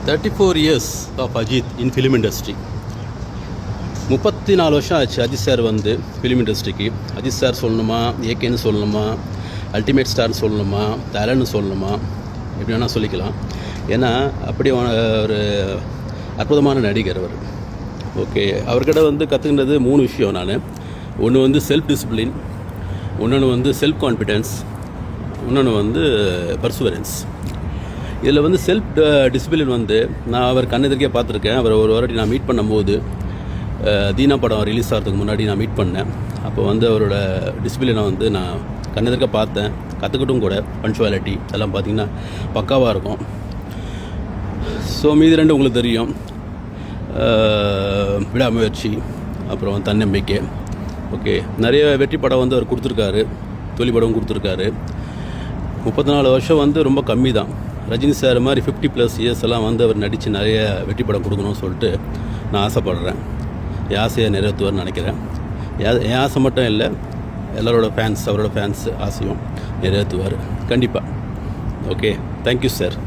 34 years of Ajit in film industry. 34 வருஷம் ஆச்சு Ajith sir வந்து ஃபிலிம் இண்டஸ்ட்ரிக்கு. அஜித் சார் சொல்லணுமா, ஏகேன்னு சொல்லணுமா, அல்டிமேட் ஸ்டார்னு சொல்லணுமா, தலன்னு சொல்லணுமா, எப்படி வேணால் சொல்லிக்கலாம். ஏன்னா அப்படி ஒரு அற்புதமான நடிகர் அவர். ஓகே, அவர்கிட்ட வந்து கற்றுக்கினது 3 விஷயம். நான் ஒன்று வந்து செல்ஃப் டிசிப்ளின், இன்னொன்று வந்து செல்ஃப் கான்ஃபிடென்ஸ், இன்னொன்று வந்து பர்சுவரன்ஸ். இதில் வந்து செல்ஃப் டிசிப்ளின் வந்து நான் அவர் கண்ணெதிர்க்கே பார்த்துருக்கேன். அவர் ஒரு வாட்டி நான் மீட் பண்ணும்போது தீனா படம் ரிலீஸ் ஆகிறதுக்கு முன்னாடி நான் மீட் பண்ணேன். அப்போ வந்து அவரோட டிசிப்ளினை வந்து நான் கண்ணெதிர்க்க பார்த்தேன், கற்றுக்கிட்டும் கூட. பங்க்சுவாலிட்டி அதெல்லாம் பார்த்திங்கன்னா பக்காவாக இருக்கும். ஸோ மீதி 2 உங்களுக்கு தெரியும், விடாமுயற்சி, அப்புறம் தன்னம்பிக்கை. ஓகே, நிறைய வெற்றி படம் வந்து அவர் கொடுத்துருக்காரு, தொழில் படம் கொடுத்துருக்காரு. 34 வருஷம் வந்து ரொம்ப கம்மி தான். ரஜினி சார் மாதிரி 50+ இயர்ஸ் எல்லாம் வந்து அவர் நடித்து நிறைய வெற்றி படம் கொடுக்கணும்னு சொல்லிட்டு நான் ஆசைப்படுறேன். என் ஆசையை நிறைவேற்றுவார்னு நினைக்கிறேன். என் ஆசை மட்டும் இல்லை, எல்லாரோட ஃபேன்ஸ், அவரோட ஃபேன்ஸ் ஆசையும் நிறைவேற்றுவார் கண்டிப்பாக. Okay, thank you sir.